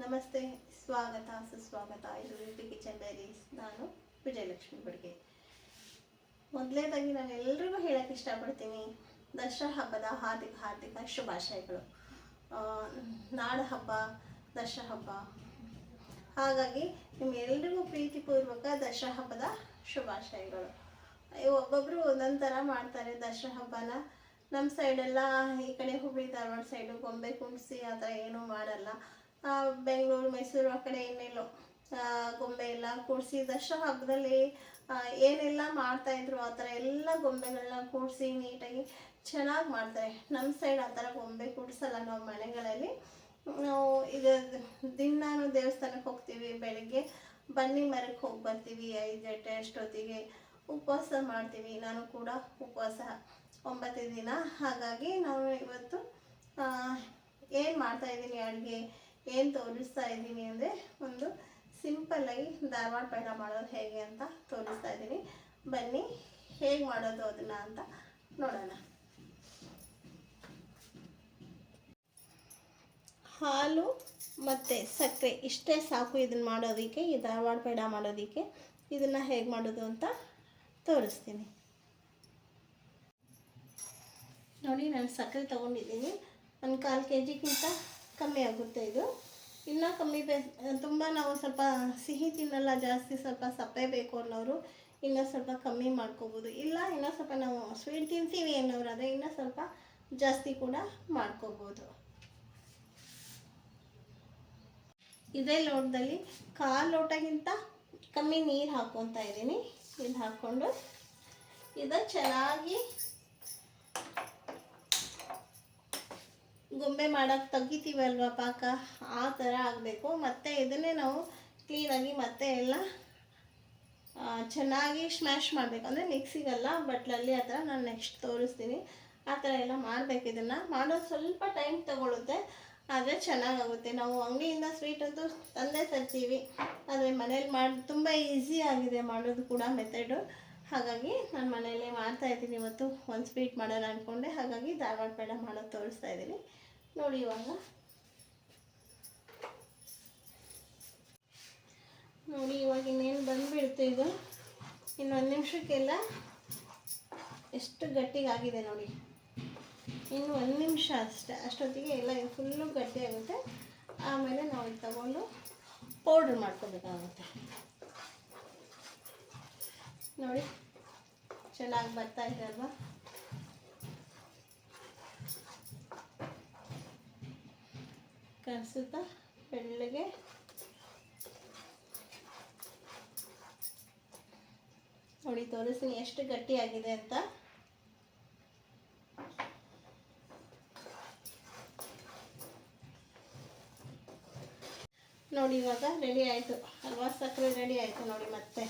ನಮಸ್ತೆ, ಸ್ವಾಗತ ಸುಸ್ವಾಗತ. ಇದು ವಿ ಕಿಚನ್ ಡೈರೀಸ್. ನಾನು ವಿಜಯಲಕ್ಷ್ಮಿ ಬಡ್ಗೆ. ಮೊದಲನೇದಾಗಿ ನಾನು ಎಲ್ರಿಗೂ ಹೇಳಕ್ಕೆ ಇಷ್ಟಪಡ್ತೀನಿ, ದಸರಾ ಹಬ್ಬದ ಹಾರ್ದಿಕ ಶುಭಾಶಯಗಳು. ನಾಡ ಹಬ್ಬ, ದಸರಾ ಹಬ್ಬ, ಹಾಗಾಗಿ ನಿಮ್ಮೆಲ್ರಿಗೂ ಪ್ರೀತಿಪೂರ್ವಕ ದಸರಾ ಹಬ್ಬದ ಶುಭಾಶಯಗಳು. ಒಬ್ಬೊಬ್ಬರು ಒಂದೊಂದು ಥರ ಮಾಡ್ತಾರೆ ದಸರಾ ಹಬ್ಬನ. ನಮ್ಮ ಸೈಡೆಲ್ಲ, ಈ ಕಡೆ ಹುಬ್ಬಳ್ಳಿ ಧಾರವಾಡ ಸೈಡು ಗೊಂಬೆ ಕುಣಿಸಿ ಆ ಥರ ಏನೂ ಮಾಡಲ್ಲ. ಬೆಂಗಳೂರು ಮೈಸೂರು ಆ ಕಡೆ ಏನೆಲ್ಲೋ ಗೊಂಬೆ ಎಲ್ಲ ಕೂಡಿಸಿ ದಸರಾ ಹಬ್ಬದಲ್ಲಿ ಏನೆಲ್ಲ ಮಾಡ್ತಾಯಿದ್ರು ಆ ಥರ ಎಲ್ಲ ಗೊಂಬೆಗಳನ್ನ ಕೂಡಿಸಿ ನೀಟಾಗಿ ಚೆನ್ನಾಗಿ ಮಾಡ್ತಾರೆ. ನಮ್ಮ ಸೈಡ್ ಆ ಥರ ಗೊಂಬೆ ಕೂಡಿಸಲ್ಲ ನಾವು ಮನೆಗಳಲ್ಲಿ. ನಾವು ಈಗ ದಿನಾನು ದೇವಸ್ಥಾನಕ್ಕೆ ಹೋಗ್ತೀವಿ, ಬೆಳಗ್ಗೆ ಬನ್ನಿ ಮರಕ್ಕೆ ಹೋಗಿ ಬರ್ತೀವಿ 5 ಅಷ್ಟೊತ್ತಿಗೆ. ಉಪವಾಸ ಮಾಡ್ತೀವಿ, ನಾನು ಕೂಡ ಉಪವಾಸ 9 ದಿನ. ಹಾಗಾಗಿ ನಾವು ಇವತ್ತು ಏನು ಮಾಡ್ತಾಯಿದ್ದೀನಿ, ಅಡುಗೆ ಏನು ತೋರಿಸ್ತಾ ಇದ್ದೀನಿ ಅಂದರೆ, ಒಂದು ಸಿಂಪಲ್ಲಾಗಿ ಧಾರವಾಡ ಪೇಡ ಮಾಡೋದು ಹೇಗೆ ಅಂತ ತೋರಿಸ್ತಾ ಇದ್ದೀನಿ. ಬನ್ನಿ ಹೇಗೆ ಮಾಡೋದು ಅದನ್ನು ಅಂತ ನೋಡೋಣ. ಹಾಲು ಮತ್ತು ಸಕ್ಕರೆ ಇಷ್ಟೇ ಸಾಕು ಇದನ್ನು ಮಾಡೋದಕ್ಕೆ, ಈ ಧಾರವಾಡ ಪೇಡ ಮಾಡೋದಕ್ಕೆ. ಇದನ್ನು ಹೇಗೆ ಮಾಡೋದು ಅಂತ ತೋರಿಸ್ತೀನಿ ನೋಡಿ. ನಾನು ಸಕ್ಕರೆ ತೊಗೊಂಡಿದ್ದೀನಿ, ಒಂದು 1/4 kg ಕಮ್ಮಿ ಆಗುತ್ತೆ. ಇದು ಇನ್ನೂ ಕಮ್ಮಿ ತುಂಬ ನಾವು ಸ್ವಲ್ಪ ಸಿಹಿ ತಿನ್ನಲ್ಲ ಜಾಸ್ತಿ, ಸ್ವಲ್ಪ ಸಪ್ಪೆ ಬೇಕು ಅನ್ನೋರು ಇನ್ನೂ ಸ್ವಲ್ಪ ಕಮ್ಮಿ ಮಾಡ್ಕೋಬೋದು. ಇಲ್ಲ ಇನ್ನೂ ಸ್ವಲ್ಪ ನಾವು ಸ್ವೀಟ್ ತಿಂತೀವಿ ಅನ್ನೋರು ಆದರೆ ಇನ್ನೂ ಸ್ವಲ್ಪ ಜಾಸ್ತಿ ಕೂಡ ಮಾಡ್ಕೋಬೋದು. ಇದೇ ಲೋಟದಲ್ಲಿ 1/4 ಲೋಟಗಿಂತ ಕಮ್ಮಿ ನೀರು ಹಾಕ್ಕೊತಾ ಇದ್ದೀನಿ. ಇದು ಹಾಕ್ಕೊಂಡು ಇದು ಚೆನ್ನಾಗಿ ಗೊಂಬೆ ಮಾಡೋಕ್ಕೆ ತೆಗಿತೀವಲ್ವ ಪಾಕ, ಆ ಥರ ಆಗಬೇಕು. ಮತ್ತು ಇದನ್ನೇ ನಾವು ಕ್ಲೀನಾಗಿ ಮತ್ತೆ ಎಲ್ಲ ಚೆನ್ನಾಗಿ ಸ್ಮ್ಯಾಶ್ ಮಾಡಬೇಕು. ಅಂದರೆ ಮಿಕ್ಸಿಗಲ್ಲ, ಬಟ್ಲಲ್ಲಿ ಆ ಥರ ನಾನು ನೆಕ್ಸ್ಟ್ ತೋರಿಸ್ತೀನಿ. ಆ ಥರ ಎಲ್ಲ ಮಾಡಬೇಕು. ಇದನ್ನು ಮಾಡೋದು ಸ್ವಲ್ಪ ಟೈಮ್ ತೊಗೊಳುತ್ತೆ, ಆದರೆ ಚೆನ್ನಾಗಾಗುತ್ತೆ. ನಾವು ಅಂಗಡಿಯಿಂದ ಸ್ವೀಟ್ ಅಂತೂ ತಂದೇ ತರ್ತೀವಿ, ಆದರೆ ಮನೇಲಿ ತುಂಬ ಈಸಿ ಆಗಿದೆ ಮಾಡೋದು ಕೂಡ ಮೆಥಡು. ಹಾಗಾಗಿ ನಾನು ಮನೆಯಲ್ಲೇ ಮಾಡ್ತಾಯಿದ್ದೀನಿ. ಇವತ್ತು ಒಂದು ಸ್ವೀಟ್ ಮಾಡೋಣ ಅಂದ್ಕೊಂಡೆ, ಹಾಗಾಗಿ ಧಾರವಾಡ ಪೇಡ ಮಾಡೋದು ತೋರಿಸ್ತಾ ಇದ್ದೀನಿ ನೋಡಿ. ಇವಾಗ ನೋಡಿ, ಇವಾಗ ಇನ್ನೇನು ಬಂದುಬಿಡುತ್ತೆ ಇದು. ಇನ್ನೊಂದು ನಿಮಿಷಕ್ಕೆಲ್ಲ ಎಷ್ಟು ಗಟ್ಟಿಗಾಗಿದೆ ನೋಡಿ. ಇನ್ನು 1 ನಿಮಿಷ ಅಷ್ಟೇ, ಅಷ್ಟೊತ್ತಿಗೆ ಎಲ್ಲ ಫುಲ್ಲು ಗಟ್ಟಿ ಆಗುತ್ತೆ. ಆಮೇಲೆ ನಾವು ಇದು ತಗೊಂಡು ಪೌಡ್ರ್ ಮಾಡ್ಕೋಬೇಕಾಗುತ್ತೆ ನೋಡಿ. ಚೆನ್ನಾಗಿ ಬರ್ತಾ ಇದೆ ಅಲ್ವಾ? ಕಾಣಿಸುತ್ತಾ ಬೆಳ್ಳಗೆ? ನೋಡಿ, ತೋರಿಸ್ತೀನಿ ಎಷ್ಟು ಗಟ್ಟಿಯಾಗಿದೆ ಅಂತ. ನೋಡಿ, ಇವಾಗ ರೆಡಿ ಆಯಿತು ಅಲ್ವಾ? ಸಕ್ಕರೆ ರೆಡಿ ಆಯಿತು ನೋಡಿ. ಮತ್ತೆ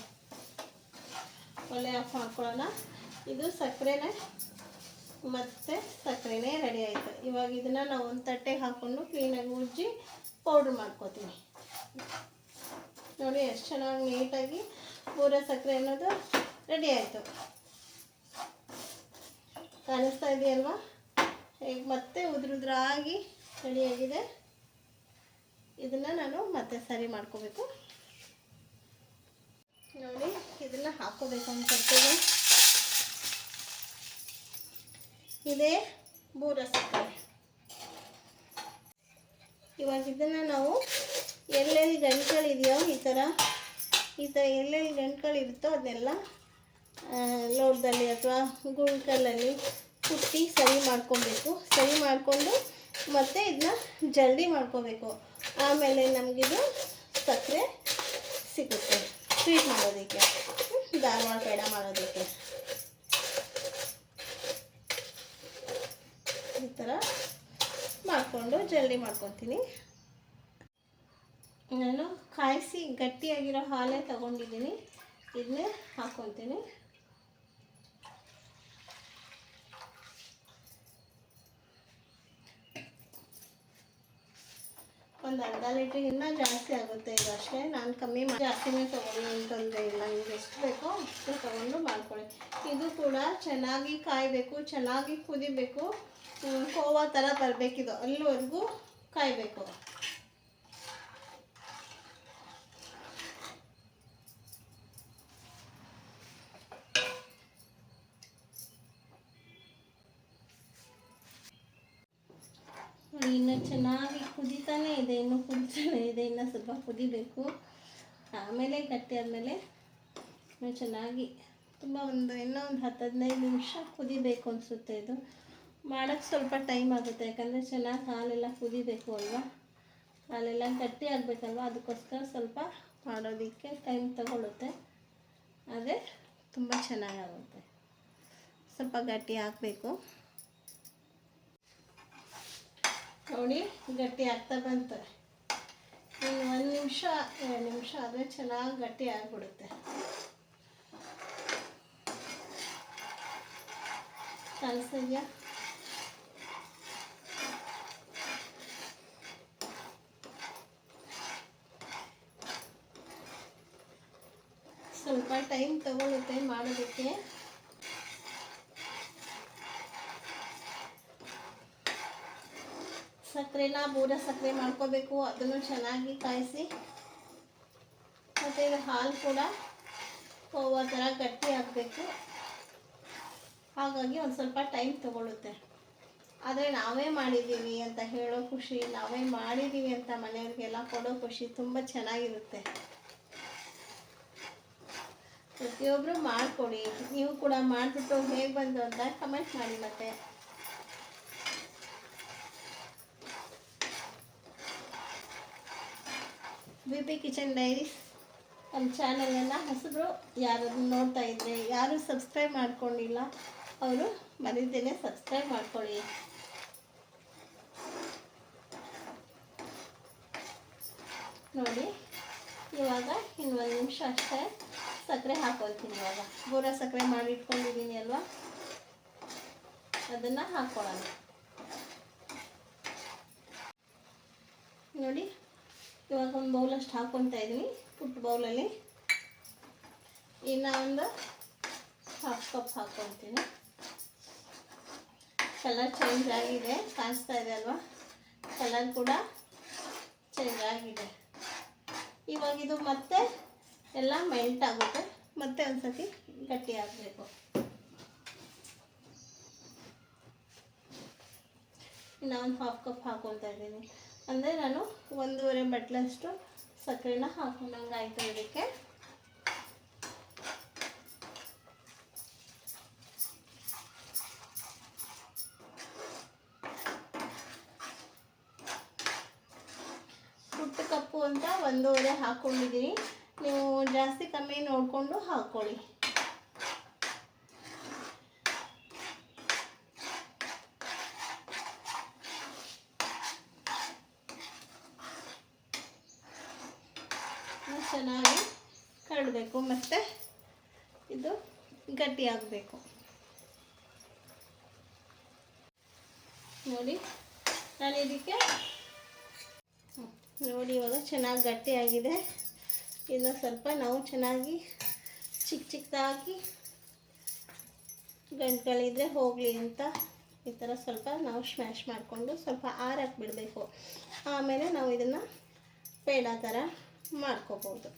ಒಲೆ ಆಫ್ ಮಾಡ್ಕೊಳ್ಳೋಣ. ಇದು ಸಕ್ಕರೆನೇ ಮತ್ತು ಸಕ್ಕರೆನೇ ರೆಡಿ ಆಯಿತು. ಇವಾಗ ಇದನ್ನು ನಾವು ಒಂದು ತಟ್ಟೆಗೆ ಹಾಕ್ಕೊಂಡು ಕ್ಲೀನಾಗಿ ಉಜ್ಜಿ ಪೌಡ್ರ್ ಮಾಡ್ಕೋತೀವಿ ನೋಡಿ. ಎಷ್ಟು ಚೆನ್ನಾಗಿ ನೀಟಾಗಿ ಪೂರ ಸಕ್ಕರೆ ಅನ್ನೋದು ರೆಡಿ ಆಯಿತು. ಕಾಣಿಸ್ತಾ ಇದೆಯಲ್ವಾ? ಈಗ ಮತ್ತೆ ಉದುರಾಗಿ ರೆಡಿಯಾಗಿದೆ. ಇದನ್ನು ನಾನು ಮತ್ತೆ ಸರಿ ಮಾಡ್ಕೋಬೇಕು ನೋಡಿ. ಇದನ್ನು ಹಾಕ್ಕೋಬೇಕು ಒಂದು ತಟ್ಟೆಗೆ. ಇದೇ ಬೂರ ಸಕ್ಕರೆ. ಇವಾಗ ಇದನ್ನು ನಾವು ಎಲ್ಲೆಲ್ಲಿ ಗಂಟುಗಳಿದೆಯೋ ಈ ಥರ ಎಲ್ಲೆಲ್ಲಿ ಗಂಟುಗಳಿರುತ್ತೋ ಅದನ್ನೆಲ್ಲ ಲೋಟದಲ್ಲಿ ಅಥವಾ ಗುಂಡ್ಕಲ್ಲಲ್ಲಿ ಕುಟ್ಟಿ ಸರಿ ಮಾಡ್ಕೊಬೇಕು. ಸರಿ ಮಾಡಿಕೊಂಡು ಮತ್ತು ಇದನ್ನ ಜಲ್ದಿ ಮಾಡ್ಕೋಬೇಕು. ಆಮೇಲೆ ನಮಗಿದು ಸಕ್ಕರೆ ಸಿಗುತ್ತೆ ಸ್ವೀಟ್ ಮಾಡೋದಕ್ಕೆ, ಧಾರವಾಡ ಪೇಡ ಮಾಡೋದಕ್ಕೆ. ಈ ಥರ ಮಾಡಿಕೊಂಡು ಜಲ್ದಿ ಮಾಡ್ಕೊತೀನಿ. ನಾನು ಕಾಯಿಸಿ ಗಟ್ಟಿಯಾಗಿರೋ ಹಾಲೇ ತಗೊಂಡಿದ್ದೀನಿ, ಇದನ್ನೇ ಹಾಕ್ಕೊತೀನಿ. ಒಂದು ಅರ್ಧ ಲೀಟ್ರಿಗಿನ್ನ ಜಾಸ್ತಿ ಆಗುತ್ತೆ. ಇದು ಅಷ್ಟೇ, ನಾನು ಕಮ್ಮಿ ಜಾಸ್ತಿನೇ ತೊಗೊಂಡು ಏನು ತೊಂದರೆ ಇಲ್ಲ. ನಿಮ್ಗೆ ಎಷ್ಟು ಬೇಕೋ ಅಷ್ಟು ತೊಗೊಂಡು ಮಾಡ್ಕೊಳ್ಳಿ. ಇದು ಕೂಡ ಚೆನ್ನಾಗಿ ಕಾಯಬೇಕು, ಚೆನ್ನಾಗಿ ಕುದಿಬೇಕು, ಕೋವಾ ಥರ ಬರಬೇಕಿದು, ಅಲ್ಲಿವರೆಗೂ ಕಾಯಬೇಕು. ನೋಡಿ ಇನ್ನೂ ಚೆನ್ನಾಗಿ ಕುದೀತಾನೇ ಇದೆ, ಇನ್ನೂ ಕುದೀತಾನೇ ಇದೆ, ಇನ್ನೂ ಸ್ವಲ್ಪ ಕುದಿಬೇಕು. ಆಮೇಲೆ ಗಟ್ಟಿ ಆದಮೇಲೆ ಇನ್ನೂ ಚೆನ್ನಾಗಿ ತುಂಬ ಇನ್ನೂ ಒಂದು 10-15 ನಿಮಿಷ ಕುದಿಬೇಕು ಅನಿಸುತ್ತೆ. ಇದು ಮಾಡೋಕ್ಕೆ ಸ್ವಲ್ಪ ಟೈಮ್ ಆಗುತ್ತೆ, ಯಾಕಂದರೆ ಚೆನ್ನಾಗಿ ಹಾಲೆಲ್ಲ ಕುದಿಬೇಕು ಅಲ್ವಾ, ಹಾಲೆಲ್ಲ ಗಟ್ಟಿ ಆಗಬೇಕಲ್ವ, ಅದಕ್ಕೋಸ್ಕರ ಸ್ವಲ್ಪ ಮಾಡೋದಕ್ಕೆ ಟೈಮ್ ತಗೊಳ್ಳುತ್ತೆ. ಆದರೆ ತುಂಬ ಚೆನ್ನಾಗಾಗುತ್ತೆ. ಸ್ವಲ್ಪ ಗಟ್ಟಿ ಹಾಕಬೇಕು. ನೋಡಿ ಗಟ್ಟಿ ಆಗ್ತಾ ಬಂತು. ಇನ್ನು 1 ನಿಮಿಷ 2 ನಿಮಿಷ ಆದರೆ ಚೆನ್ನಾಗಿ ಗಟ್ಟಿ ಆಗಿಬಿಡುತ್ತೆ. ಕಾಣಿಸ್ತಿದೆಯಾ? ಸ್ವಲ್ಪ ಟೈಮ್ ತಗೊಳುತ್ತೆ ಮಾಡೋದಕ್ಕೆ. ಸಕ್ಕರೆನ ಬೂರ ಸಕ್ಕರೆ ಮಾಡ್ಕೋಬೇಕು, ಅದನ್ನು ಚೆನ್ನಾಗಿ ಕಾಯಿಸಿ. ಮತ್ತು ಇದು ಹಾಲು ಕೂಡ ಕೋವಾ ಥರ ಗಟ್ಟಿ ಆಗಬೇಕು, ಹಾಗಾಗಿ ಒಂದು ಸ್ವಲ್ಪ ಟೈಮ್ ತಗೊಳುತ್ತೆ. ಆದರೆ ನಾವೇ ಮಾಡಿದ್ದೀವಿ ಅಂತ ಹೇಳೋ ಖುಷಿ, ನಾವೇ ಮಾಡಿದ್ದೀವಿ ಅಂತ ಮನೆಯವ್ರಿಗೆಲ್ಲ ಕೊಡೋ ಖುಷಿ ತುಂಬ ಚೆನ್ನಾಗಿರುತ್ತೆ. ಪ್ರತಿಯೊಬ್ಬರು ಮಾಡಿಕೊಡಿ. ನೀವು ಕೂಡ ಮಾಡಿಬಿಟ್ಟು ಹೇಗೆ ಬಂತು ಅಂತ ಕಮೆಂಟ್ ಮಾಡಿ. ಮತ್ತೆ BP ಕಿಚನ್ ಡೈರೀಸ್ ನಮ್ಮ ಚಾನಲನ್ನು ಹೊಸಬ್ರು ಯಾರಾದರೂ ನೋಡ್ತಾ ಇದ್ದರೆ, ಯಾರು ಸಬ್ಸ್ಕ್ರೈಬ್ ಮಾಡ್ಕೊಂಡಿಲ್ಲ ಅವರು ಮರೀದೇನೆ ಸಬ್ಸ್ಕ್ರೈಬ್ ಮಾಡ್ಕೊಳ್ಳಿ. ನೋಡಿ ಇವಾಗ ಇನ್ನು 1 ನಿಮಿಷ ಅಷ್ಟೇ ಸಕ್ಕರೆ ಹಾಕ್ಕೊಳ್ತೀನಿ. ಇವಾಗ ಬೂರ ಸಕ್ಕರೆ ಮಾಡಿ ಇಟ್ಕೊಂಡಿದ್ದೀನಿ ಅಲ್ವಾ, ಅದನ್ನು ಹಾಕ್ಕೊಳ್ಳೋಣ. ನೋಡಿ ಇವಾಗ ಒಂದು ಬೌಲಷ್ಟು ಹಾಕ್ಕೊತಾ ಇದ್ದೀನಿ, ಪುಟ್ಟ ಬೌಲಲ್ಲಿ. ಇನ್ನು ಒಂದು 1/2 ಕಪ್ ಹಾಕ್ಕೊತೀನಿ. ಕಲರ್ ಚೇಂಜ್ ಆಗಿದೆ, ಕಾಣಿಸ್ತಾ ಇದೆ ಅಲ್ವಾ, ಕಲರ್ ಕೂಡ ಚೇಂಜ್ ಆಗಿದೆ. ಇವಾಗ ಇದು ಮತ್ತೆ ಎಲ್ಲ ಮೆಲ್ಟ್ ಆಗುತ್ತೆ, ಮತ್ತೆ ಒಂದು ಸತಿ ಗಟ್ಟಿ ಆಗಬೇಕು. ಇನ್ನು ಒಂದು 1/2 ಕಪ್ ಹಾಕ್ಕೊತಾ ಇದ್ದೀನಿ. ಅಂದರೆ ನಾನು 1.5 ಬಟ್ಲಷ್ಟು ಸಕ್ಕರೆನ ಹಾಕೊಂಡಂಗೆ ಆಯಿತು ಇದಕ್ಕೆ. ಪುಟ್ಟ ಕಪ್ಪು ಅಂತ 1.5 ಹಾಕ್ಕೊಂಡಿದ್ದೀನಿ. ನೀವು ಜಾಸ್ತಿ ಕಮ್ಮಿ ನೋಡಿಕೊಂಡು ಹಾಕ್ಕೊಳ್ಳಿ. ಚೆನ್ನಾಗಿ ಕರಡಬೇಕು, ಮತ್ತು ಇದು ಗಟ್ಟಿ ಆಗಬೇಕು. ನೋಡಿ ನಾನು ಇದಕ್ಕೆ ನೋಡಿ ಇವಾಗ ಚೆನ್ನಾಗಿ ಗಟ್ಟಿಯಾಗಿದೆ. ಇನ್ನು ಸ್ವಲ್ಪ ನಾವು ಚೆನ್ನಾಗಿ ಚಿಕ್ಕದಾಗಿ ಗಂಟುಗಳಿದ್ರೆ ಹೋಗಲಿ ಅಂತ ಈ ಥರ ಸ್ವಲ್ಪ ನಾವು ಸ್ಮ್ಯಾಶ್ ಮಾಡಿಕೊಂಡು ಸ್ವಲ್ಪ ಆರಕ್ಕೆ ಬಿಡಬೇಕು. ಆಮೇಲೆ ನಾವು ಇದನ್ನು ಪೇಡ ಥರ ಮಾಡ್ಕೋಬೋದು.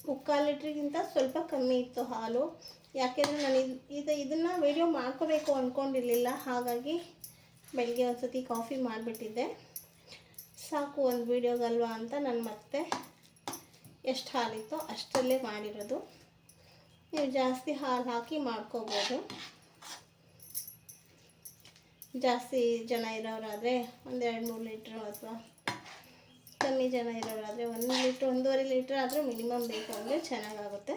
3/4 ಲೀಟ್ರಿಗಿಂತ ಸ್ವಲ್ಪ ಕಮ್ಮಿ ಇತ್ತು ಹಾಲು. ಯಾಕೆಂದರೆ ನಾನು ಇದನ್ನು ವಿಡಿಯೋ ಮಾಡ್ಕೋಬೇಕು ಅಂದ್ಕೊಂಡಿರಲಿಲ್ಲ, ಹಾಗಾಗಿ ಬೆಳಗ್ಗೆ ಒಂದು ಸತಿ ಕಾಫಿ ಮಾಡಿಬಿಟ್ಟಿದ್ದೆ. ಸಾಕು ಒಂದು ವಿಡಿಯೋಗಲ್ವಾ ಅಂತ ನಾನು ಮತ್ತೆ ಎಷ್ಟು ಹಾಲಿತ್ತೋ ಅಷ್ಟರಲ್ಲೇ ಮಾಡಿರೋದು. ನೀವು ಜಾಸ್ತಿ ಹಾಲು ಹಾಕಿ ಮಾಡ್ಕೋಬೋದು. ಜಾಸ್ತಿ ಜನ ಇರೋರಾದರೆ 1-2-3 ಲೀಟ್ರು, ಅಥವಾ ಕಮ್ಮಿ ಜನ ಇರೋರಾದರೆ 1 ಲೀಟ್ರ್ 1.5 ಲೀಟ್ರ್ ಆದರೂ ಮಿನಿಮಮ್ ಬೇಕು ಅಂದರೆ ಚೆನ್ನಾಗಾಗುತ್ತೆ.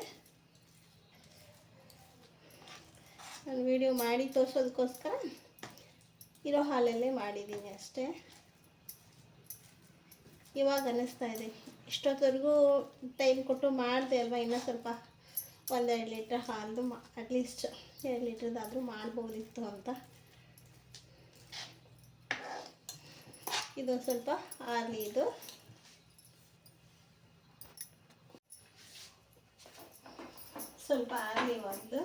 ನಾನು ವಿಡಿಯೋ ಮಾಡಿ ತೋರಿಸೋದಕ್ಕೋಸ್ಕರ ಇರೋ ಹಾಲಲ್ಲೇ ಮಾಡಿದ್ದೀನಿ ಅಷ್ಟೇ. ಇವಾಗ ಅನ್ನಿಸ್ತಾ ಇದೆ ಇಷ್ಟೊತ್ತವರೆಗೂ ಟೈಮ್ ಕೊಟ್ಟು ಮಾಡಿದೆ ಅಲ್ವಾ, ಇನ್ನೂ ಸ್ವಲ್ಪ 1-2 ಲೀಟ್ರ್ ಹಾಲು ಅಟ್ಲೀಸ್ಟ್ 2 ಲೀಟ್ರದ್ದಾದರೂ ಮಾಡ್ಬೋದಿತ್ತು ಅಂತ. ಇದೊಂದು ಸ್ವಲ್ಪ ಆರಲಿ, ಇದು ಸ್ವಲ್ಪ ಆರಲಿ ಒಂದು.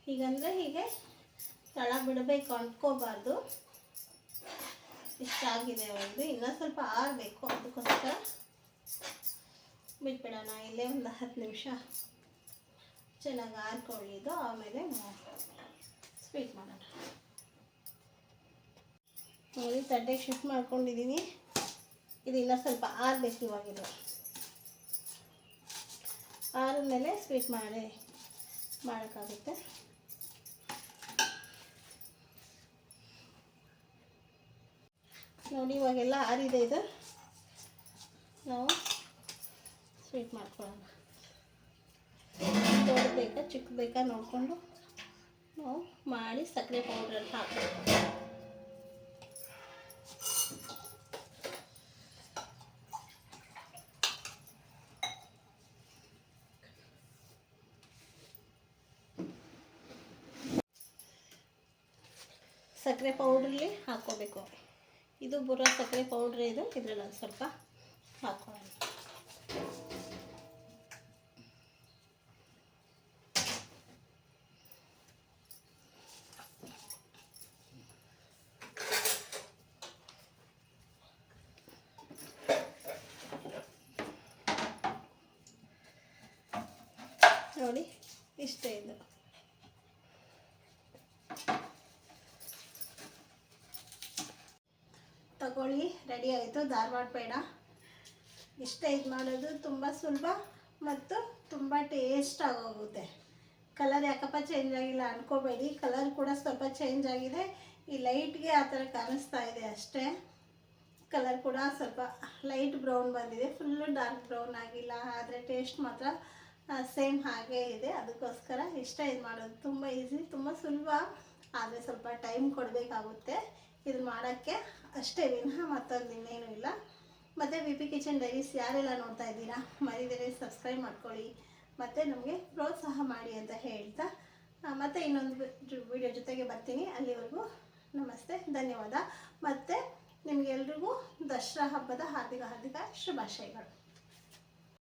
ಹೀಗಂದರೆ ಹೀಗೆ ತಳ ಬಿಡಬೇಕು, ಅಂಟ್ಕೋಬಾರ್ದು. ಇಷ್ಟಾಗಿದೆ ಒಂದು, ಇನ್ನೂ ಸ್ವಲ್ಪ ಆರಬೇಕು, ಅದಕ್ಕೋಸ್ಕರ ಬಿಟ್ಬಿಡೋಣ. ಇಲ್ಲೇ ಒಂದು 10 ನಿಮಿಷ ಚೆನ್ನಾಗಿ ಆರ್ಕೊಳ್ಳಿದ್ದು, ಆಮೇಲೆ ಸ್ವೀಟ್ ಮಾಡೋಣ. ನೋಡಿ ತಟ್ಟೆಗೆ ಶಿಫ್ಟ್ ಮಾಡ್ಕೊಂಡಿದ್ದೀನಿ. ಇದು ಇನ್ನೂ ಸ್ವಲ್ಪ ಆರಬೇಕು. ಇವಾಗಿದು ಆರಿದ್ಮೇಲೆ ಸ್ವೀಟ್ ಮಾಡೋಕ್ಕಾಗುತ್ತೆ. ನೋಡಿ ಇವಾಗೆಲ್ಲ ಆರಿದೆ. ಇದು ನಾವು ಸ್ವೀಟ್ ಮಾಡ್ಕೊಳ್ಳೋಣ. ದೊಡ್ಡ ಬೇಕಾ ಚಿಕ್ಕ ಬೇಕಾ ನೋಡಿಕೊಂಡು ನಾವು ಮಾಡಿ ಸಕ್ಕರೆ ಪೌಡ್ರಲ್ಲಿ ಹಾಕಬೇಕು. ಸಕ್ಕರೆ ಪೌಡ್ರಲ್ಲಿ ಹಾಕ್ಕೋಬೇಕು. ಇದು ಬುರ್ರಾ ಸಕ್ಕರೆ ಪೌಡ್ರ್. ಇದು ಇದರಲ್ಲಿ ಒಂದು ಸ್ವಲ್ಪ ಹಾಕ್ಕೊಳ್ಳೋಣ. ನೋಡಿ ಇಷ್ಟೇ. ಇದು ತಗೊಳ್ಳಿ, ರೆಡಿ ಆಯಿತು ಧಾರವಾಡ ಪೇಡ. ಇಷ್ಟೇ. ಇದು ಮಾಡೋದು ತುಂಬ ಸುಲಭ ಮತ್ತು ತುಂಬ ಟೇಸ್ಟ್ ಆಗೋಗುತ್ತೆ. ಕಲರ್ ಯಾಕಪ್ಪ ಚೇಂಜ್ ಆಗಿಲ್ಲ ಅಂದ್ಕೋಬೇಡಿ. ಕಲರ್ ಕೂಡ ಸ್ವಲ್ಪ ಚೇಂಜ್ ಆಗಿದೆ. ಈ ಲೈಟ್ಗೆ ಆ ಥರ ಕಾಣಿಸ್ತಾ ಇದೆ ಅಷ್ಟೇ. ಕಲರ್ ಕೂಡ ಸ್ವಲ್ಪ ಲೈಟ್ ಬ್ರೌನ್ ಬಂದಿದೆ, ಫುಲ್ಲು ಡಾರ್ಕ್ ಬ್ರೌನ್ ಆಗಿಲ್ಲ. ಆದರೆ ಟೇಸ್ಟ್ ಮಾತ್ರ ಸೇಮ್ ಹಾಗೇ ಇದೆ. ಅದಕ್ಕೋಸ್ಕರ ಇಷ್ಟ. ಇದು ಮಾಡೋದು ತುಂಬ ಈಸಿ, ತುಂಬ ಸುಲಭ. ಆದರೆ ಸ್ವಲ್ಪ ಟೈಮ್ ಕೊಡಬೇಕಾಗುತ್ತೆ ಇದು ಮಾಡೋಕ್ಕೆ ಅಷ್ಟೇ, ವಿನಃ ಮತ್ತೊಂದು ಇನ್ನೇನು ಇಲ್ಲ. ಮತ್ತು ವಿ ಪಿ ಕಿಚನ್ ಡೈರೀಸ್ ಯಾರೆಲ್ಲ ನೋಡ್ತಾ ಇದ್ದೀರಾ ಮರಿದೇನೆ ಸಬ್ಸ್ಕ್ರೈಬ್ ಮಾಡ್ಕೊಳ್ಳಿ ಮತ್ತು ನಮಗೆ ಪ್ರೋತ್ಸಾಹ ಮಾಡಿ ಅಂತ ಹೇಳ್ತಾ ಮತ್ತೆ ಇನ್ನೊಂದು ವಿಡಿಯೋ ಜೊತೆಗೆ ಬರ್ತೀನಿ. ಅಲ್ಲಿವರೆಗೂ ನಮಸ್ತೆ, ಧನ್ಯವಾದ. ಮತ್ತು ನಿಮಗೆಲ್ರಿಗೂ ದಸರಾ ಹಬ್ಬದ ಹಾರ್ದಿಕ ಶುಭಾಶಯಗಳು.